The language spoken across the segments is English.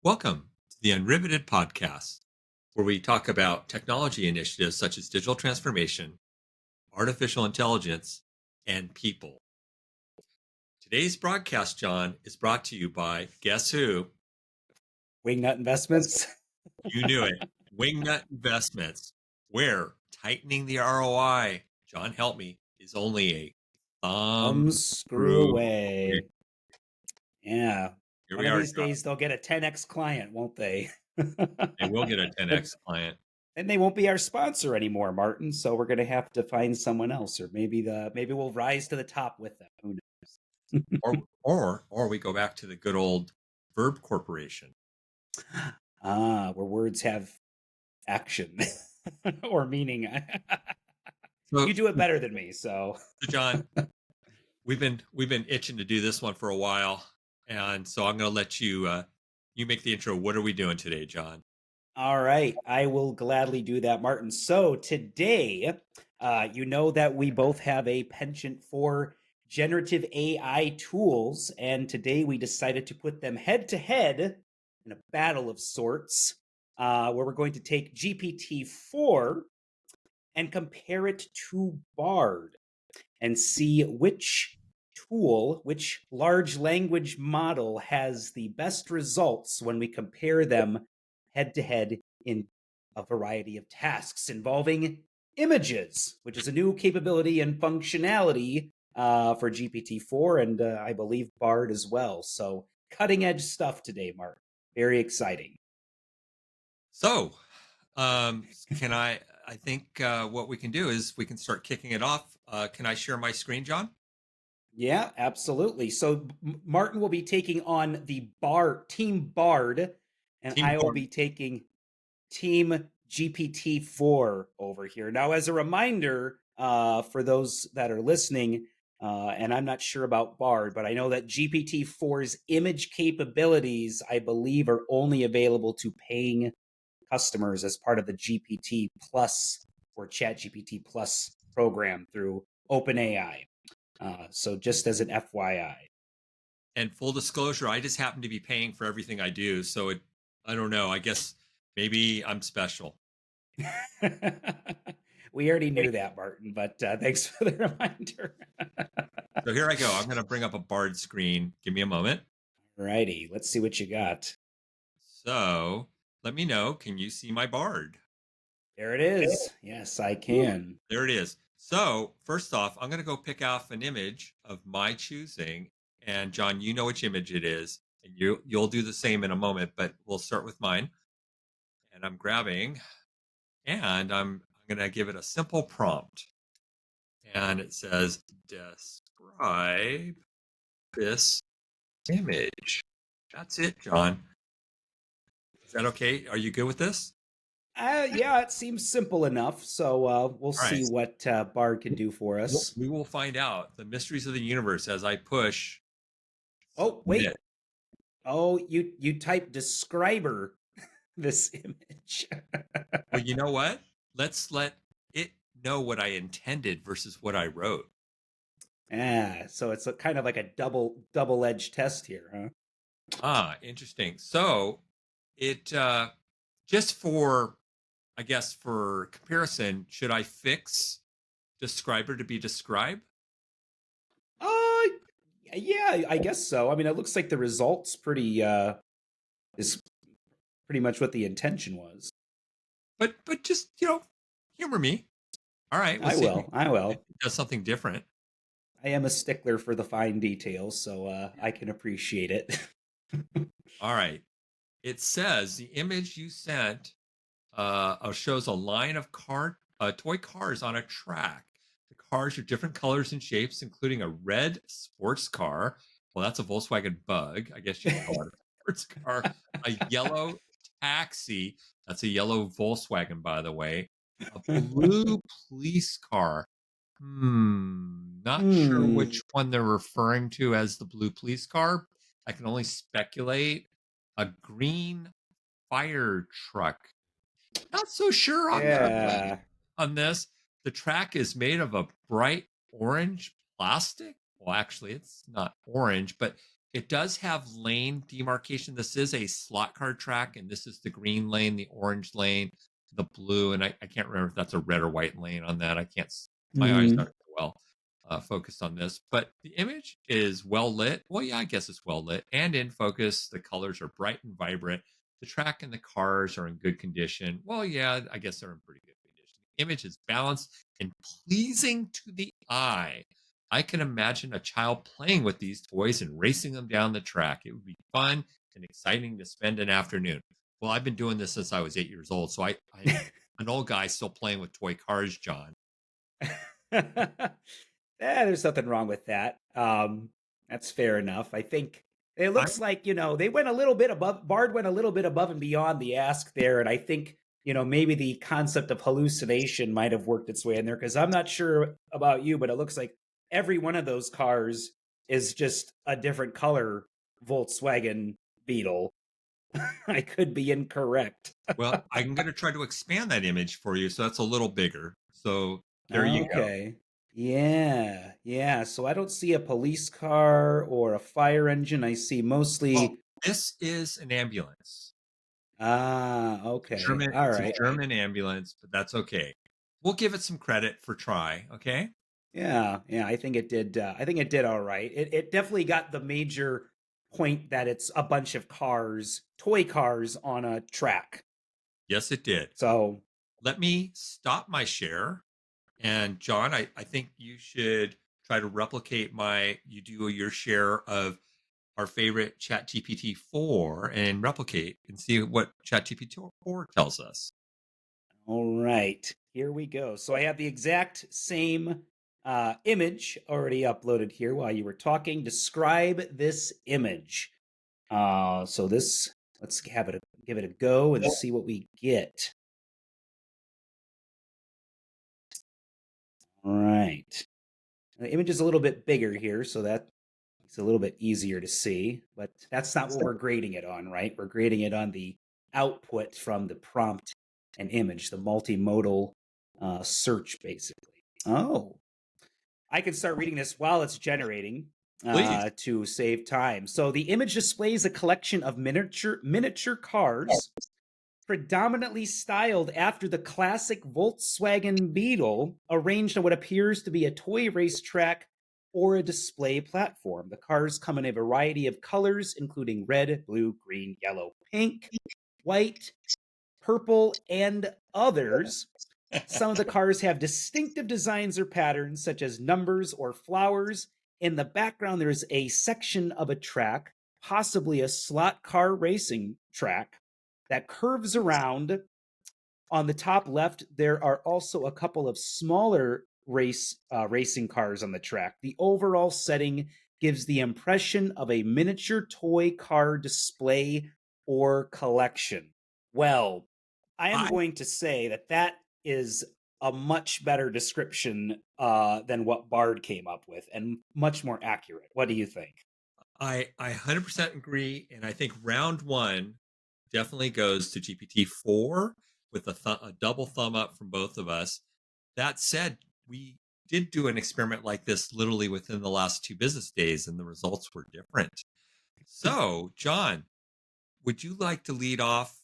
Welcome to the Unriveted podcast, where we talk about technology initiatives such as digital transformation, artificial intelligence, and people. Today's broadcast, John, is brought to you by guess who? Wingnut Investments. You knew it. Wingnut Investments, where tightening the ROI, John, help me, is only a thumb Screw screw. away. Yeah. Here One we of are, these John. days they'll get a 10x client, won't they? They will get a 10x client. And they won't be our sponsor anymore, Martin. So we're gonna have to find someone else, or maybe we'll rise to the top with them. Who knows? Or we go back to the good old Verb Corporation. Where words have action or meaning. So, You do it better than me, so John, we've been itching to do this one for a while, and so I'm going to let you you make the intro. What are we doing today, John? all right, I will gladly do that, Martin. So today, you know that we both have a penchant for generative AI tools, and today we decided to put them head to head in a battle of sorts, where we're going to take GPT-4 and compare it to Bard and see which tool, which large language model has the best results when we compare them head to head in a variety of tasks involving images, which is a new capability and functionality for GPT-4 and I believe Bard as well. So cutting edge stuff today, Mark. Very exciting. So, can I think what we can do is we can start kicking it off. Can I share my screen, John? Yeah, absolutely. So Martin will be taking on the Team Bard, and Team I will Bard. be taking Team GPT-4 over here. Now, as a reminder, for those that are listening, and I'm not sure about Bard, but I know that GPT-4's image capabilities, I believe, are only available to paying customers as part of the GPT Plus or ChatGPT Plus program through OpenAI. So just as an FYI. And full disclosure, I just happen to be paying for everything I do, so I don't know. I guess maybe I'm special. We already knew that, Martin, but thanks for the reminder. So here I go. I'm going to bring up a Bard screen. Give me a moment. Righty, let's see what you got. So let me know. Can you see my Bard? There it is. Yes, I can. There it is. So first off, I'm going to go pick off an image of my choosing. And John, you know which image it is. And you'll do the same in a moment, but we'll start with mine. And I'm grabbing, and I'm going to give it a simple prompt. And it says, describe this image. That's it, John. Is that okay? Are you good with this? Yeah, it seems simple enough. So we'll All right. see what Bard can do for us. We will find out the mysteries of the universe as I push. Oh, wait. Oh, you type describer this image. Well, you know what? Let's let it know what I intended versus what I wrote. So it's kind of like a double-edged test here, huh? Interesting. So it just for, I guess, for comparison, should I fix describer to be describe? Uh, yeah, I guess so. I mean, it looks like the results is pretty much what the intention was. But just humor me. All right, we'll I see if will. I it will. does something different. I am a stickler for the fine details, so I can appreciate it. All right. It says the image you sent shows a line of toy cars on a track. The cars are different colors and shapes, including a red sports car. Well, that's a Volkswagen Bug. I guess you could call it a sports car. A yellow taxi. That's a yellow Volkswagen, by the way. A blue police car. Not sure which one they're referring to as the blue police car. I can only speculate. A green fire truck. Not so sure Yeah. on this. The track is made of a bright orange plastic. Well, actually, it's not orange, but It does have lane demarcation. This is a slot car track, and this is the green lane, the orange lane, the blue, and I can't remember if that's a red or white lane on that. I can't. My eyes Hmm. aren't well focused on this, but the image is well lit. Well, yeah, I guess it's well lit and in focus. The colors are bright and vibrant. The track and the cars are in good condition. Well, yeah, I guess they're in pretty good condition. The image is balanced and pleasing to the eye. I can imagine a child playing with these toys and racing them down the track. It would be fun and exciting to spend an afternoon. Well, I've been doing this since I was 8 years old, so I'm an old guy still playing with toy cars, John. There's nothing wrong with that. That's fair enough. I think it I looks like, they went a little bit above, Bard went a little bit above and beyond the ask there. And I think, maybe the concept of hallucination might have worked its way in there because I'm not sure about you, but it looks like every one of those cars is just a different color Volkswagen Beetle. I could be incorrect. well, I'm going to try to expand that image for you, so that's a little bigger. So there you go. Okay. Yeah. Yeah. So I don't see a police car or a fire engine. I see Well, mostly. this is an ambulance. Okay. German. All It's a right. German ambulance, but that's okay. We'll give it some credit for try. Okay. Yeah. Yeah. I think it did. I think it did all right. It definitely got the major point that it's a bunch of cars, toy cars on a track. Yes, it did. So, Let me stop my share. And John, I think you should try to replicate you do your share of our favorite ChatGPT 4 and replicate and see what ChatGPT 4 tells us. all right. Here we go. So I have the exact same image already uploaded here while you were talking. Describe this image. So this, let's give it a go and see what we get. All right. The image is a little bit bigger here, so that it's a little bit easier to see, but that's not what we're grading it on, right? We're grading it on the output from the prompt and image, the multimodal search, basically. Oh, I can start reading this while it's generating Please. to save time. So the image displays a collection of miniature cars predominantly styled after the classic Volkswagen Beetle, arranged on what appears to be a toy racetrack or a display platform. The cars come in a variety of colors, including red, blue, green, yellow, pink, white, purple, and others. Some of the cars have distinctive designs or patterns, such as numbers or flowers. In the background, there's a section of a track, possibly a slot car racing track, that curves around. On the top left, there are also a couple of smaller racing cars on the track. The overall setting gives the impression of a miniature toy car display or collection. Well, I am I going to say that that is a much better description than what Bard came up with and much more accurate. What do you think? I 100% agree, and I think round one definitely goes to GPT-4 with a double thumb up from both of us. That said, we did do an experiment like this literally within the last 2 business days, and the results were different. So, John, would you like to lead off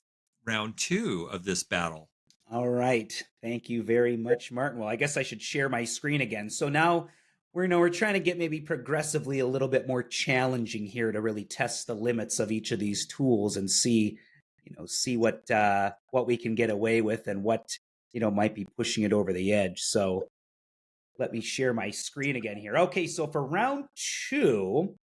round two of this battle? All right. Thank you very much, Martin. Well, I guess I should share my screen again. So now we're trying to get maybe progressively a little bit more challenging here to really test the limits of each of these tools and see what we can get away with and what might be pushing it over the edge. So let me share my screen again here. Okay, so for round two,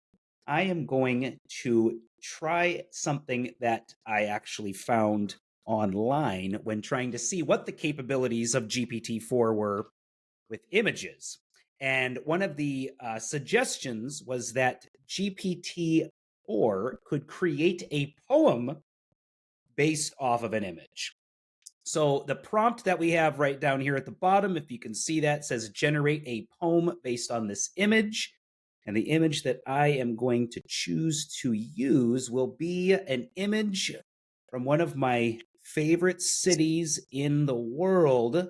I am going to try something that I actually found online when trying to see what the capabilities of GPT-4 were with images. And one of the suggestions was that GPT-4 could create a poem based off of an image. So the prompt that we have right down here at the bottom, if you can see that, says generate a poem based on this image. And the image that I am going to choose to use will be an image from one of my favorite cities in the world,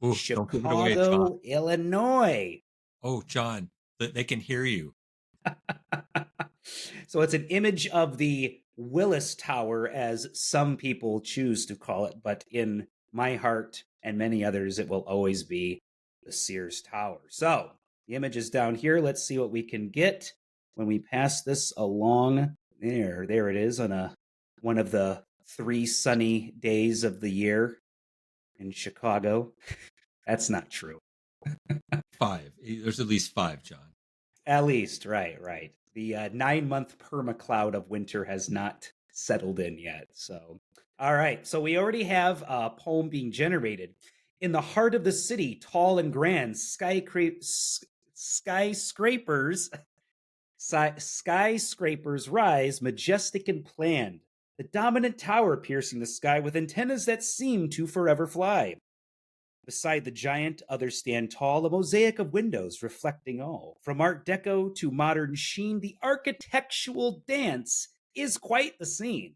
Ooh, don't give it away, John. Chicago, Illinois. Oh, John, they can hear you. So it's an image of the Willis Tower, as some people choose to call it, but in my heart and many others, it will always be the Sears Tower. So the image is down here. Let's see what we can get when we pass this along. There it is on one of the 3 sunny days of the year in Chicago. That's not true. 5. There's at least 5, John. At least, right. The 9-month permacloud of winter has not settled in yet. So, all right. So we already have a poem being generated. In the heart of the city, tall and grand, skyscrapers, skyscrapers rise, majestic and planned. The dominant tower piercing the sky with antennas that seem to forever fly. Beside the giant, others stand tall, a mosaic of windows reflecting all. From Art Deco to modern sheen, the architectural dance is quite the scene.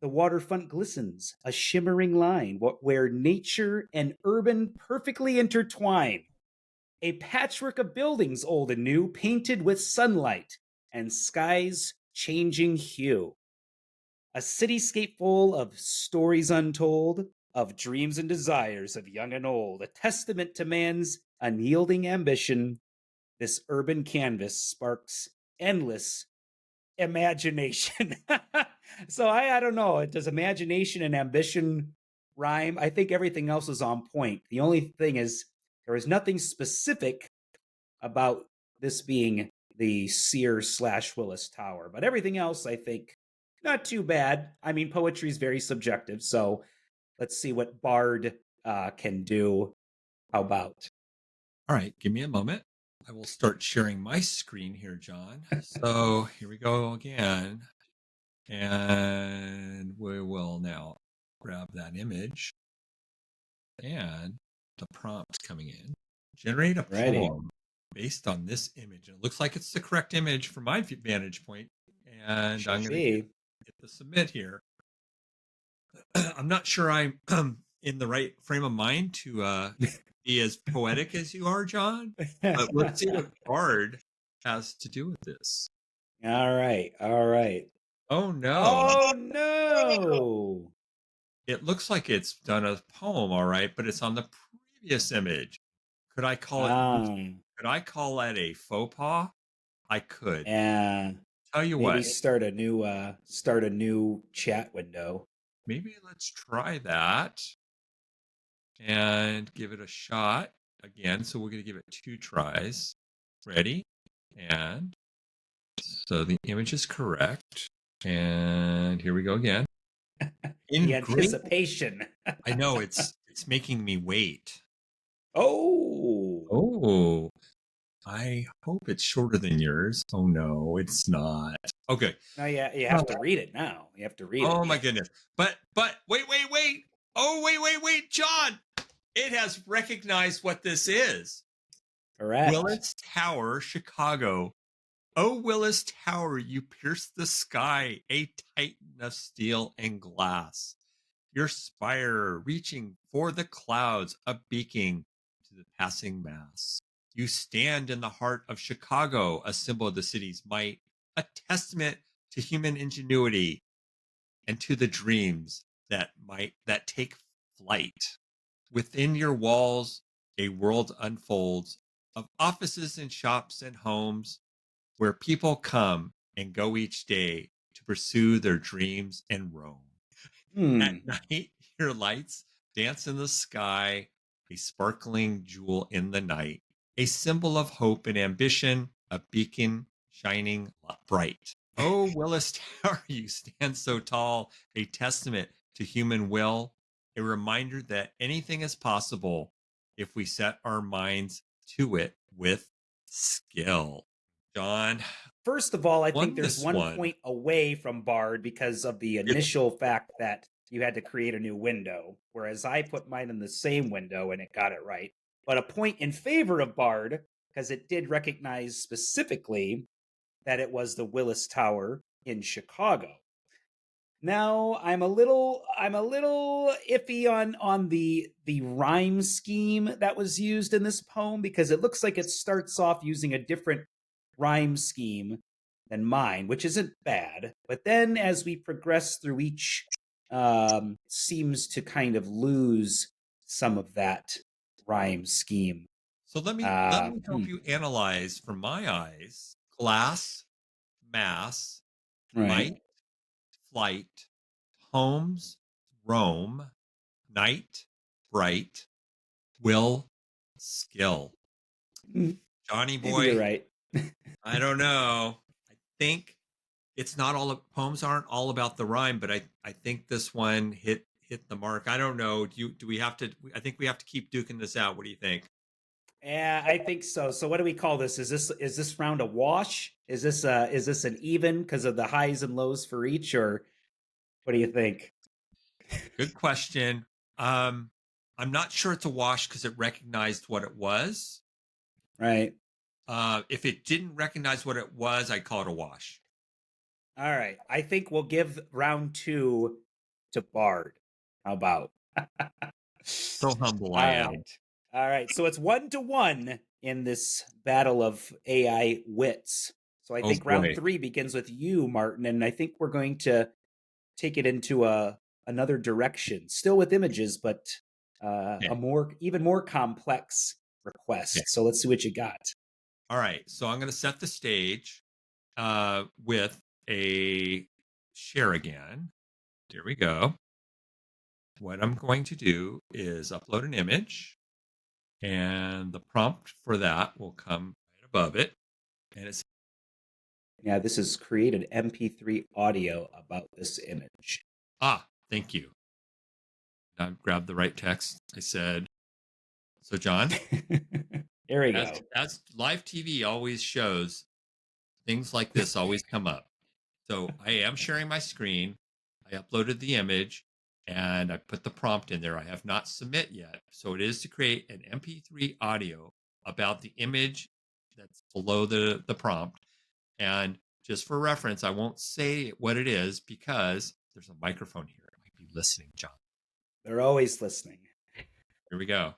The waterfront glistens, a shimmering line where nature and urban perfectly intertwine. A patchwork of buildings, old and new, painted with sunlight and sky's changing hue. A cityscape full of stories untold, of dreams and desires of young and old, a testament to man's unyielding ambition. This urban canvas sparks endless imagination. So I don't know. Does imagination and ambition rhyme? I think everything else is on point. The only thing is, there is nothing specific about this being the Sears/Willis Tower, but everything else, I think, not too bad. I mean, poetry is very subjective, so let's see what Bard can do. How about? All right, give me a moment. I will start sharing my screen here, John. So here we go again. And we will now grab that image and the prompt coming in. Generate a Ready? poem based on this image. And it looks like it's the correct image from my vantage point. And Should I'm going to be. hit the submit here. I'm not sure I'm in the right frame of mind to be as poetic as you are, John. But let's see what Bard has to do with this. All right. All right. Oh no. Oh no. It looks like it's done a poem, all right, but it's on the previous image. Could I call it could I call that a faux pas? I could. And Tell you maybe what, start a new chat window. maybe let's try that and give it a shot again. So we're going to give it 2 tries. Ready? And so the image is correct. And here we go again. The In great, anticipation. I know it's making me wait. Oh. Oh, I hope it's shorter than yours. Oh no, it's not. Okay. No, yeah, you have to read it now. You have to read it. Oh my goodness. But wait. Oh wait, John. It has recognized what this is. Correct. Willis Tower, Chicago. Oh, Willis Tower, you pierce the sky, a titan of steel and glass. Your spire reaching for the clouds, a beacon to the passing mass. You stand in the heart of Chicago, a symbol of the city's might, a testament to human ingenuity and to the dreams that take flight. Within your walls, a world unfolds of offices and shops and homes where people come and go each day to pursue their dreams and roam. At Hmm. night, your lights dance in the sky, a sparkling jewel in the night, a symbol of hope and ambition, a beacon shining bright. Oh, Willis Tower, you stand so tall, a testament to human will, a reminder that anything is possible if we set our minds to it with skill. John, First of all, I think won there's this 1 point away from Bard because of the initial fact that you had to create a new window, whereas I put mine in the same window and it got it right. But a point in favor of Bard because it did recognize specifically that it was the Willis Tower in Chicago. Now I'm a little iffy on the rhyme scheme that was used in this poem because it looks like it starts off using a different rhyme scheme than mine, which isn't bad. But then as we progress through each, seems to kind of lose some of that rhyme scheme. So let Uh, me hmm, help you analyze from my eyes: glass, mass, right. light, flight, homes, roam, night, bright, will, skill. Mm, Johnny maybe you're boy, right. I don't know. I think it's not all poems aren't all about the rhyme, but I think this one hit the mark. I don't know. Do we have to? I think we have to keep duking this out. What do you think? Yeah, I think so. So what do we call this? Is this round a wash? Is this an even because of the highs and lows for each, or what do you think? Good question. Um, I'm not sure it's a wash because it recognized what it was. Right. If it didn't recognize what it was, I'd call it a wash. All right. I think we'll give round two to Bard. How about? So humble I All am. right. All right. So it's 1-1 in this battle of AI wits. So I Oh think round boy. three begins with you, Martin, and I think we're going to take it into a another direction, still with images, but a Okay. more even more complex Okay. request. So let's see what you got. All right. So I'm going to set the stage with a share again. There we go. What I'm going to do is upload an image, and the prompt for that will come right above it. And it's Yeah, this is created MP3 audio about this image. thank you. I grabbed the right text. I said, so John, There we as go. as live TV always shows, things like this always come up. So I am sharing my screen. I uploaded the image and I put the prompt in there. I have not submit yet. So it is to create an MP3 audio about the image that's below the prompt. And just for reference, I won't say what it is because there's a microphone here. It might be listening, John. They're always listening. Here we go.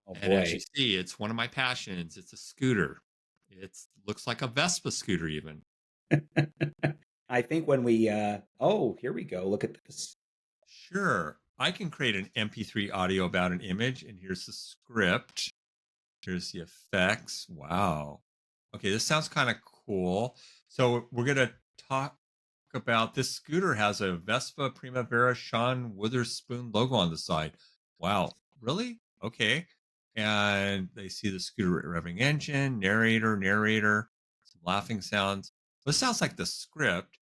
Oh And as you boy. see, it's one of my passions. It's a scooter. It looks like a Vespa scooter, even. I think when we oh, here we go. Look at this. Sure. I can create an MP3 audio about an image, and here's the script. Here's the effects. Wow. Okay, this sounds kind of cool. So we're gonna talk about this scooter has a Vespa Primavera Sean Witherspoon logo on the side. Wow. Really? Okay. And they see the scooter revving engine, narrator, some laughing sounds. This sounds like the script.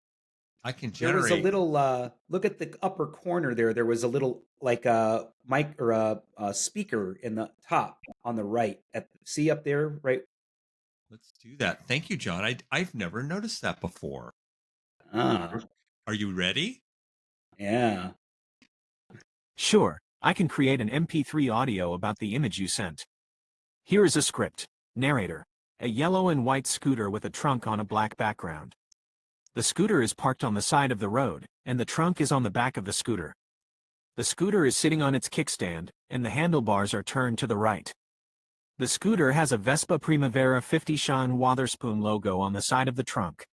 I can There was a generate. little look at the upper corner there. There was a little like a mic or a speaker in the top on the right. See up there, right? Let's do that. Thank you, John. I've never noticed that before. Ah, Are you ready? yeah. Sure, I can create an MP3 audio about the image you sent. Here is a script. Narrator. A yellow and white scooter with a trunk on a black background. The scooter is parked on the side of the road, and the trunk is on the back of the scooter. The scooter is sitting on its kickstand, and the handlebars are turned to the right. The scooter has a Vespa Primavera 50 Sean Witherspoon logo on the side of the trunk.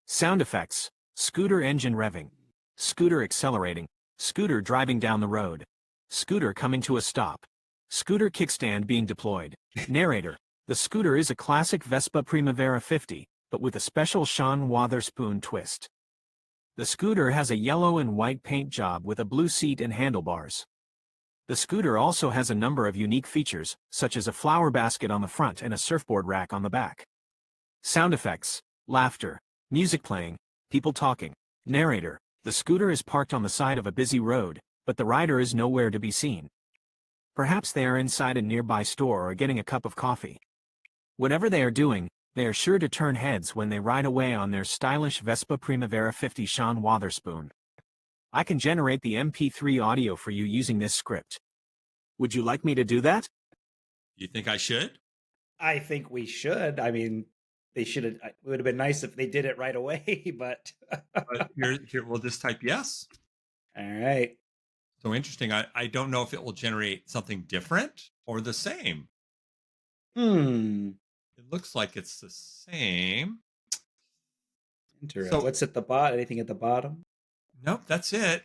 Sound effects. Scooter engine revving. Scooter accelerating. Scooter driving down the road. Scooter coming to a stop. Scooter kickstand being deployed. Narrator. The scooter is a classic Vespa Primavera 50, but with a special Sean Witherspoon twist. The scooter has a yellow and white paint job with a blue seat and handlebars. The scooter also has a number of unique features, such as a flower basket on the front and a surfboard rack on the back. Sound effects. Laughter. Music playing. People talking. Narrator. The scooter is parked on the side of a busy road, but the rider is nowhere to be seen. Perhaps they are inside a nearby store or getting a cup of coffee. Whatever they are doing, they are sure to turn heads when they ride away on their stylish Vespa Primavera 50 Sean Witherspoon. I can generate the MP3 audio for you using this script. Would you like me to do that? You think I should? I think we should. I mean, they should have. It would have been nice if they did it right away, but But here we'll just type yes. all right. So interesting. I don't know if it will generate something different or the same. Hmm. It looks like it's the same. Interesting. So What's at the bottom? Anything at the bottom? nope, that's it.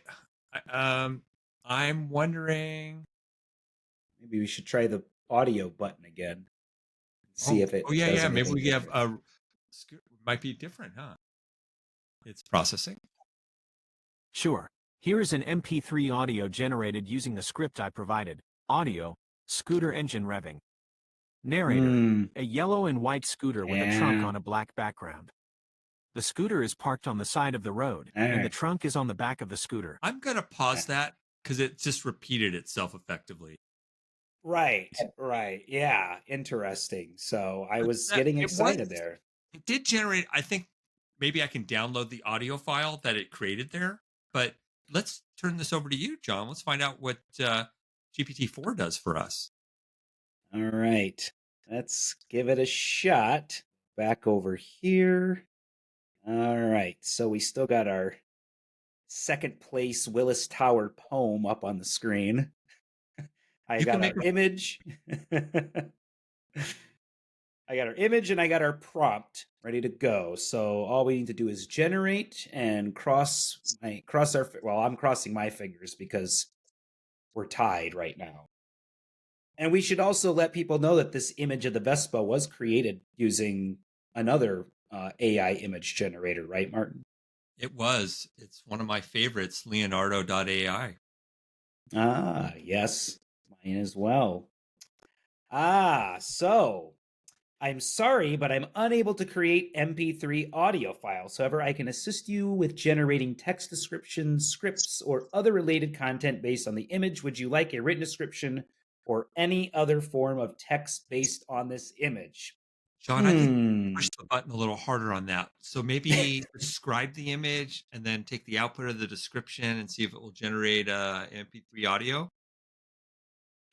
I'm wondering. Maybe we should try the audio button again. See if Oh it yeah, does yeah. Maybe anything we have different. a might be different, huh? It's processing. Sure. Here is an MP3 audio generated using the script I provided. Audio, scooter engine revving. Narrator, Hmm. a yellow and white scooter with a trunk Yeah. on a black background. The scooter is parked on the side of the road, All and the right. trunk is on the back of the scooter. I'm gonna pause that because it just repeated itself effectively. Right. Right. Yeah. Interesting. So I was That getting it was excited there. it did generate. I think maybe I can download the audio file that it created there. But let's turn this over to you, John. Let's find out what GPT-4 does for us. All right. Let's give it a shot. Back over here. All right. So we still got our second place Willis Tower poem up on the screen. I You can got make our image. I got our image and I got our prompt ready to go. So all we need to do is generate and cross our well, I'm crossing my fingers because we're tied right now. And we should also let people know that this image of the Vespa was created using another AI image generator, right, Martin? it was. It's one of my favorites, Leonardo.ai. Ah, yes, mine as well. Ah, so I'm sorry, but I'm unable to create MP3 audio files. However, I can assist you with generating text descriptions, scripts, or other related content based on the image. Would you like a written description or any other form of text based on this image? John, I think Hmm. push the button a little harder on that. So maybe describe the image and then take the output of the description and see if it will generate MP3 audio.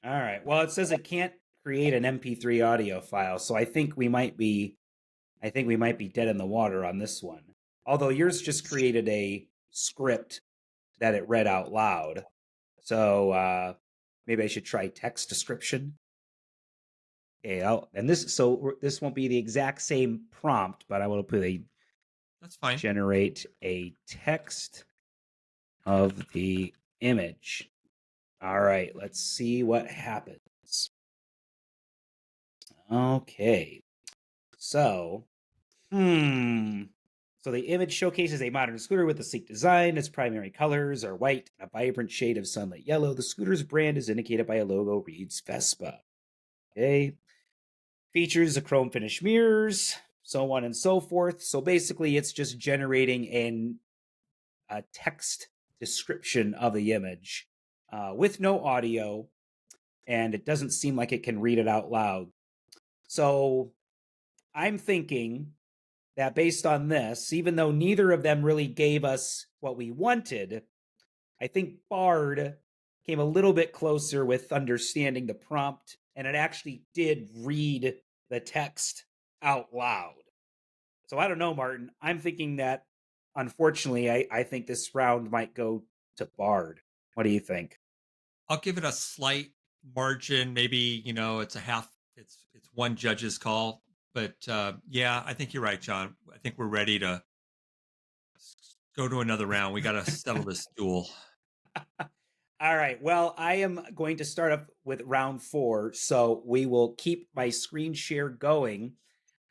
All right. Well, it says it can't create an MP3 audio file, so I think we might be dead in the water on this one. Although yours just created a script that it read out loud. So maybe I should try text description. Okay, this won't be the exact same prompt, but I will put a That's fine. generate a text of the image. All right, let's see what happens. Okay. So, hmm. So the image showcases a modern scooter with a sleek design. Its primary colors are white and a vibrant shade of sunlit yellow. The scooter's brand is indicated by a logo reads Vespa. Okay. Features a chrome finish mirrors, so on and so forth. So basically, it's just generating a text description of the image with no audio, and it doesn't seem like it can read it out loud. So I'm thinking that based on this, even though neither of them really gave us what we wanted, I think Bard came a little bit closer with understanding the prompt, and it actually did read the text out loud. So I don't know, Martin. I'm thinking that, unfortunately, I think this round might go to Bard. What do you think? I'll give it a slight margin. Maybe it's a half. It's one judge's call, but yeah, I think you're right, John. I think we're ready to go to another round. We got to settle this duel. All right. Well, I am going to start up with round four. So we will keep my screen share going.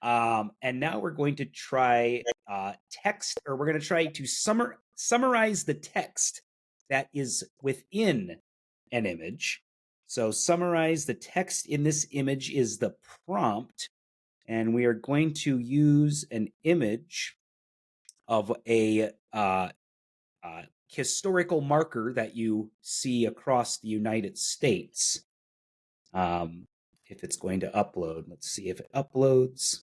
And now we're going to try text, or we're going to try to summarize the text that is within an image. So summarize the text in this image is the prompt. And we are going to use an image of a historical marker that you see across the United States. If it's going to upload, let's see if it uploads.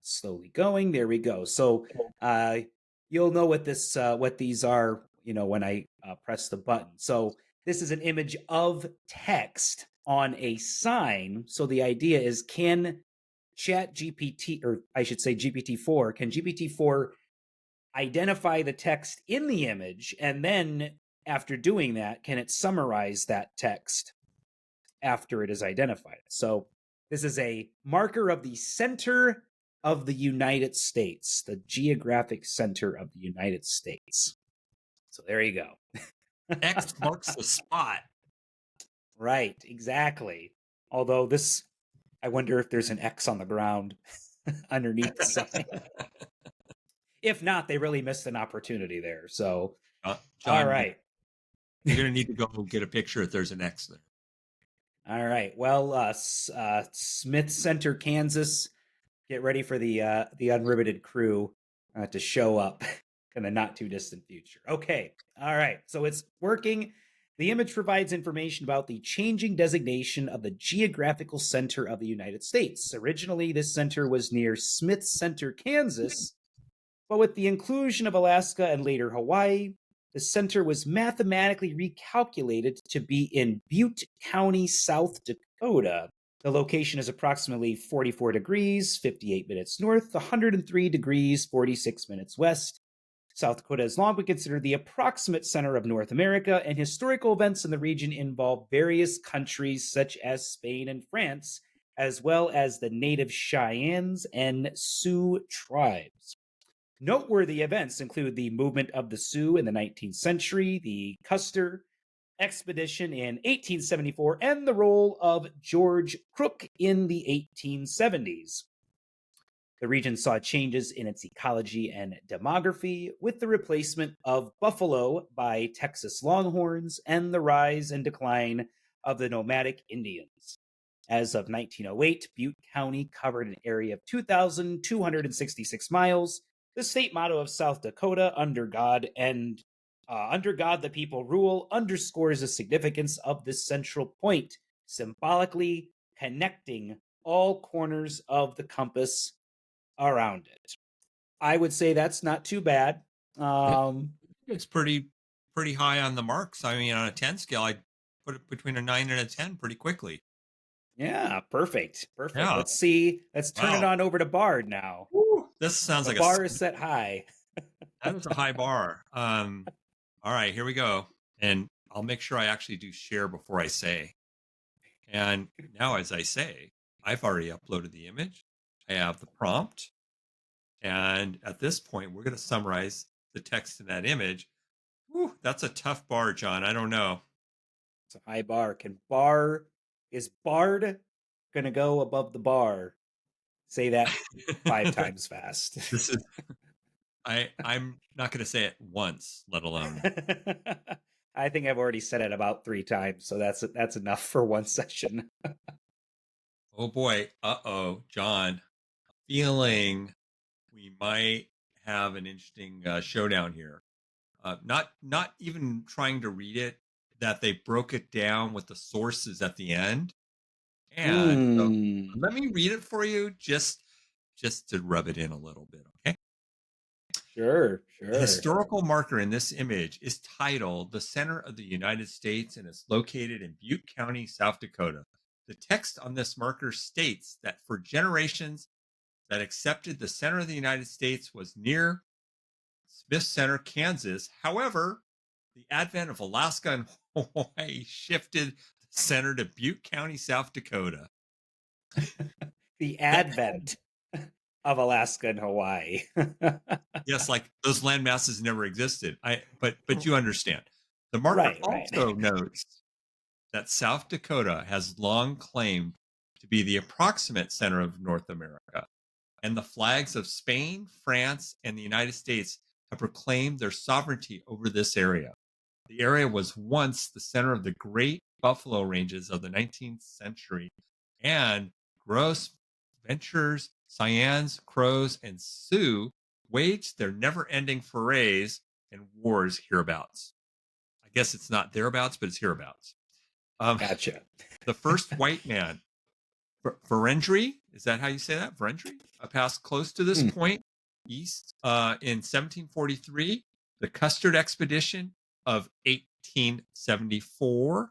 Slowly going. There we go. So you'll know what these are, when I press the button. So this is an image of text on a sign. So the idea is, can ChatGPT, or I should say GPT-4, can GPT-4 identify the text in the image, and then after doing that, can it summarize that text after it is identified? So this is a marker of the center of the United States, the geographic center of the United States. So there you go. X marks the spot. Right, exactly. Although this, I wonder if there's an X on the ground underneath the sign. If not, they really missed an opportunity there. So, all John, right. you're going to need to go get a picture if there's an X there. All right. Well, Smith Center, Kansas, get ready for the unriveted crew to show up in the not too distant future. Okay. All right. So it's working. The image provides information about the changing designation of the geographical center of the United States. Originally, this center was near Smith Center, Kansas, but with the inclusion of Alaska and later Hawaii, the center was mathematically recalculated to be in Butte County, South Dakota. The location is approximately 44 degrees, 58 minutes north, 103 degrees, 46 minutes west. South Dakota has long been considered the approximate center of North America, and historical events in the region involve various countries such as Spain and France, as well as the native Cheyennes and Sioux tribes. Noteworthy events include the movement of the Sioux in the 19th century, the Custer expedition in 1874, and the role of George Crook in the 1870s. The region saw changes in its ecology and demography with the replacement of buffalo by Texas longhorns and the rise and decline of the nomadic Indians. As of 1908, Butte County covered an area of 2,266 miles. The state motto of South Dakota, under God the people rule, underscores the significance of this central point, symbolically connecting all corners of the compass around it. I would say that's not too bad. It's pretty high on the marks. I mean, on a 10 scale, I'd put it between a 9 and a 10 pretty quickly. Yeah, perfect. Perfect. Yeah. Let's see. Let's turn it Wow. on over to Bard now. Woo. This sounds The like bar is set high. that is a high bar. All right, here we go. And I'll make sure I actually do share before I say. And now, as I say, I've already uploaded the image. I have the prompt. And at this point, we're going to summarize the text in that image. Whew, that's a tough bar, John. I don't know. It's a high bar. Is Bard gonna go above the bar? Say that 5 times fast. This is I'm not going to say it once, let alone. I think I've already said it about 3 times, so that's enough for one session. Oh boy. Uh-oh, John. Feeling we might have an interesting showdown here. Not even trying to read it, that they broke it down with the sources at the end. And so Hmm. let me read it for you just to rub it in a little bit, okay? Sure, The sure. historical marker in this image is titled The Center of the United States and is located in Butte County, South Dakota. The text on this marker states that for generations that accepted the center of the United States was near Smith Center, Kansas. However, the advent of Alaska and Hawaii shifted the center to Butte County, South Dakota. The That advent of Alaska and Hawaii. yes, like those land masses never existed. But you understand. The marker Right, right. also notes that South Dakota has long claimed to be the approximate center of North America, and the flags of Spain, France, and the United States have proclaimed their sovereignty over this area. The area was once the center of the great buffalo ranges of the 19th century, and gross ventures, Cheyennes, Crows, and Sioux waged their never ending forays and wars hereabouts. I guess it's not thereabouts, but it's hereabouts. Um, Gotcha. the first white man, Verendry, is that how you say that? Verendry? Passed close to this Hmm. point east in 1743. The Custard Expedition of 1874.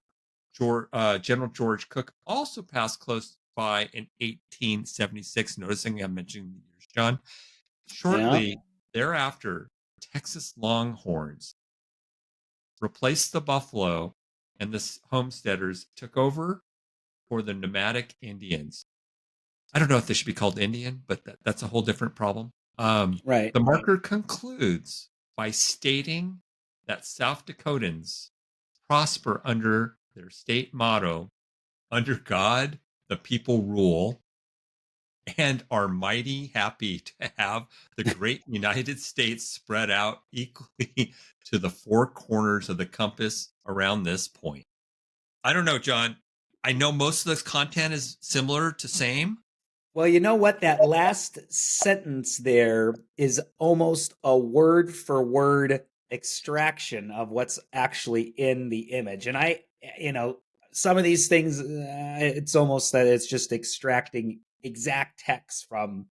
General George Cook also passed close by in 1876. Noticing I'm mentioning the years, John. Yeah. Shortly thereafter, Texas Longhorns replaced the buffalo, and the homesteaders took over for the nomadic Indians. I don't know if they should be called Indian, but that's a whole different problem. Right. The marker concludes by stating that South Dakotans prosper under their state motto, under God, the people rule, and are mighty happy to have the great United States spread out equally to the four corners of the compass around this point. I don't know, John. I know most of this content is similar to same. Well, you know what? That last sentence there is almost a word for word extraction of what's actually in the image. And some of these things, it's almost that it's just extracting exact text from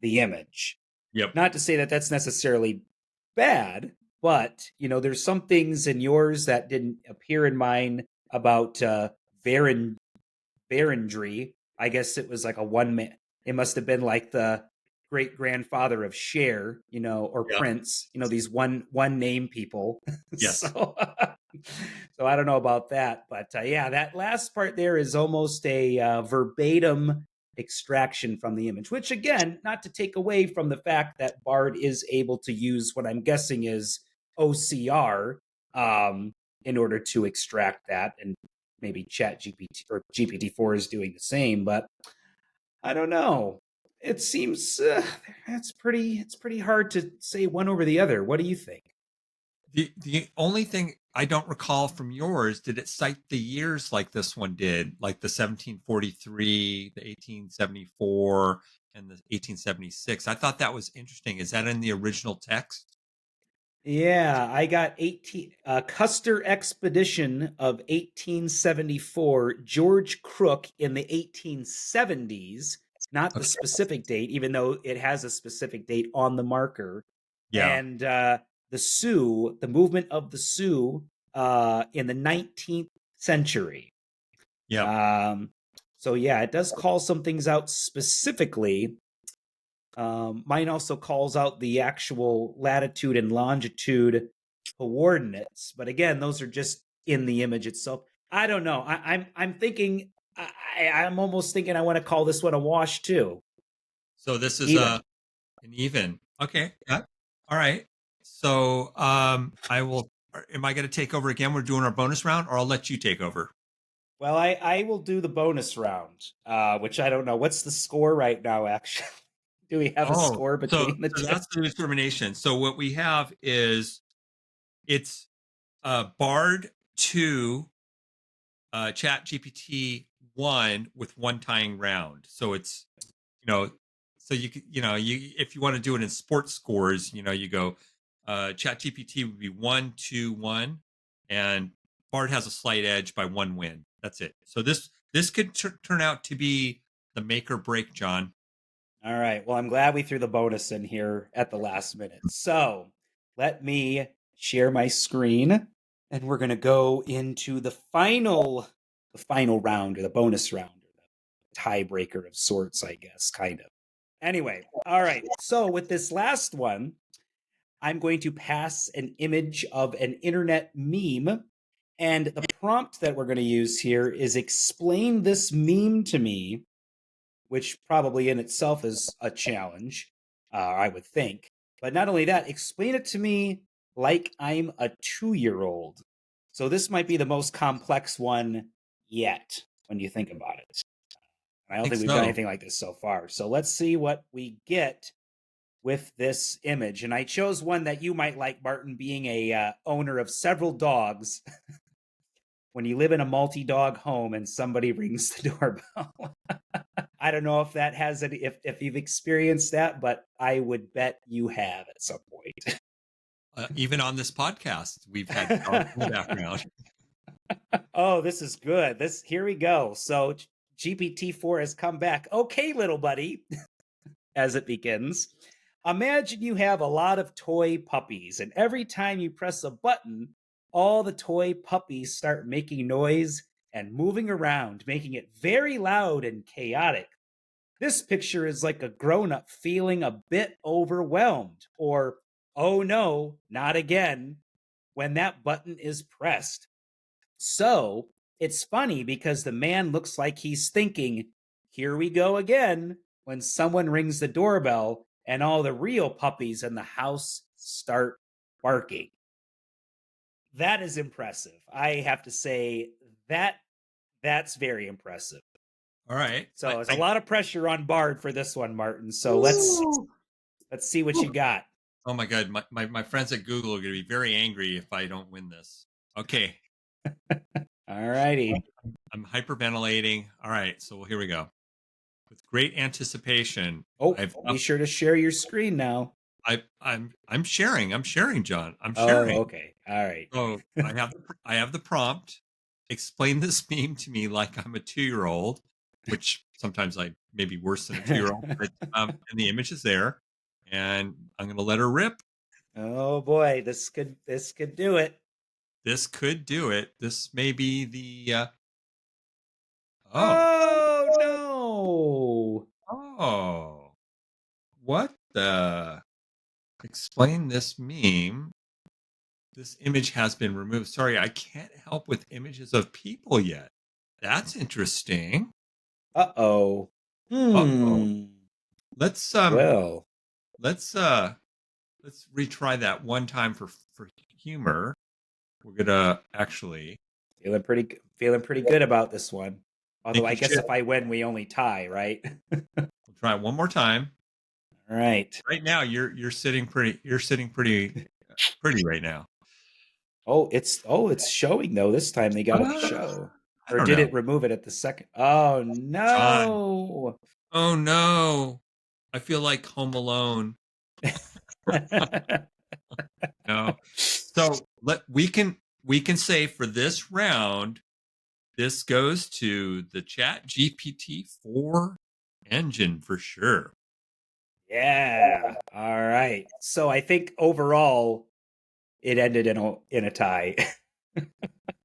the image. Yep. Not to say that that's necessarily bad, but there's some things in yours that didn't appear in mine about Varan Barandry. I guess it was like a one man. It must have been like the great grandfather of Cher, or Yeah. Prince. These one name people. Yes. so, so I don't know about that, but yeah, that last part there is almost a verbatim extraction from the image. Which again, not to take away from the fact that Bard is able to use what I'm guessing is OCR in order to extract that, and maybe Chat GPT or GPT-4 is doing the same, but I don't know. It seems it's pretty hard to say one over the other. What do you think? The only thing I don't recall from yours, did it cite the years like this one did, like the 1743, the 1874, and the 1876? I thought that was interesting. Is that in the original text? Yeah, I got 18 Custer Expedition of 1874, George Crook in the 1870s, not the Okay. specific date, even though it has a specific date on the marker. Yeah. And the Sioux, the movement of the Sioux in the 19th century. Yep. Um, so yeah, it does call some things out specifically. Mine also calls out the actual latitude and longitude coordinates, but again, those are just in the image itself. I don't know. I'm thinking. I'm almost thinking I want to call this one a wash too. So this is Even. an even. Okay. Yeah. All right. So I will. Am I going to take over again? We're doing our bonus round, or I'll let you take over. Well, I will do the bonus round, which I don't know. What's the score right now? Actually, do we have a Oh, score so between the so two? that's the determination. So what we have is it's Bard 2, Chat GPT 1 with one tying round. So it's, you know, so you could, you if you want to do it in sports scores, you go Chat GPT would be 1-2-1, and Bard has a slight edge by one win. That's it. So this could turn out to be the make or break, John. All right. Well, I'm glad we threw the bonus in here at the last minute. So let me share my screen, and we're going to go into the final round, or the bonus round, or the tiebreaker of sorts, I guess, kind of. Anyway, all right. So with this last one, I'm going to pass an image of an internet meme. And the prompt that we're going to use here is explain this meme to me, which probably in itself is a challenge, I would think. But not only that, explain it to me like I'm a 2-year-old. So this might be the most complex one yet when you think about it. I I don't think think we've done so. anything like this so far. So let's see what we get with this image. And I chose one that you might like, Martin, being a owner of several dogs. When you live in a multi-dog home and somebody rings the doorbell. I don't know if that has any, if you've experienced that, but I would bet you have at some point. Even on this podcast, we've had dogs in the background. Oh, this is good. Here we go. So GPT-4 has come back. Okay, little buddy, as it begins. Imagine you have a lot of toy puppies, and every time you press a button, all the toy puppies start making noise and moving around, making it very loud and chaotic. This picture is like a grown up feeling a bit overwhelmed, or, oh no, not again, when that button is pressed. So it's funny because the man looks like he's thinking, here we go again when someone rings the doorbell and all the real puppies in the house start barking. That is impressive. I have to say that's very impressive. All right. So there's a lot of pressure on Bard for this one, Martin. So let's see what you got. Oh my God. My friends at Google are going to be very angry if I don't win this. Okay. All righty. I'm hyperventilating. All right. So here we go. With great anticipation. Oh, be sure to share your screen now. I'm sharing. I'm sharing, John. I'm Oh, sharing. okay. All right. So I have the prompt. Explain this meme to me like I'm a 2-year-old, which sometimes I may be worse than a 2-year-old. But and the image is there, and I'm going to let her rip. Oh boy, this could do it. This could do it. This may be the. Oh no! Oh, what the? Explain this meme. This image has been removed. Sorry, I can't help with images of people yet. That's interesting. Uh-oh. Uh-oh. Let's Well, let's retry that one time for humor. We're gonna actually feeling pretty good about this one. Although think I you guess should. if I win, we only tie, right? We'll try it one more time. All right. Right now, you're sitting pretty right now. It's showing though. This time they got it to show. I Or don't did know, it remove it at the second? Oh John. no. Oh no, I feel like Home Alone. No, so we can say for this round, this goes to the ChatGPT 4 engine for sure. Yeah. All right. So I think overall it ended in a tie.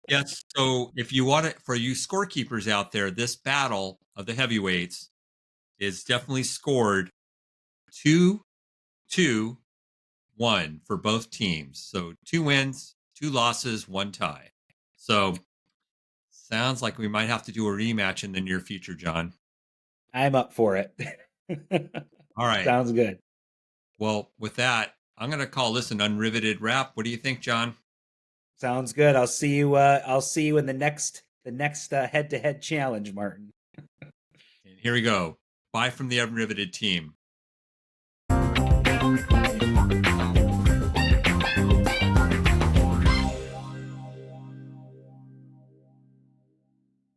Yes. So if you want it for you scorekeepers out there, this battle of the heavyweights is definitely scored 2-2-1 for both teams. So 2 wins, 2 losses, 1 tie. So sounds like we might have to do a rematch in the near future, John. I'm up for it. All right. Sounds good. Well, with that, I'm going to call this an unriveted wrap. What do you think, John? Sounds good. I'll see you. I'll see you in the next head-to-head challenge, Martin. And here we go. Bye from the unriveted team.